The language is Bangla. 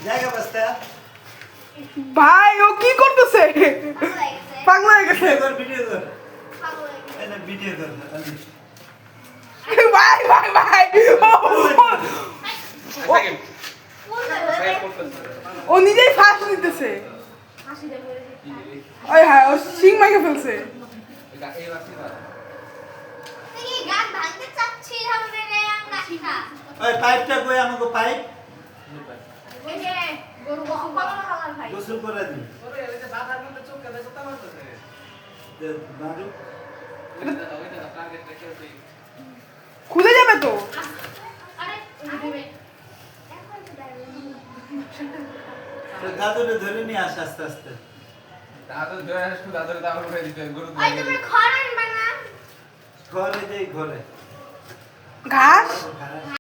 জায়গা বাস্তা ভাই ও কি করতেছে পাগল হয়ে গেছে ভিডিও কর এটা ভিডিও কর ভাই ভাই ভাই ও নিজেই ফাঁস নিতেছে ওই হ্যাঁ ও সিং মাইকে ফেলছে ওই পাইপটা কই আমাকে পাইপ গোসল করে দিন বারু খুলে যাবে তো তো দাদুরে ধরে নিয়ে আস আস্তে আস্তে ঘরে যাই ঘরে ঘাস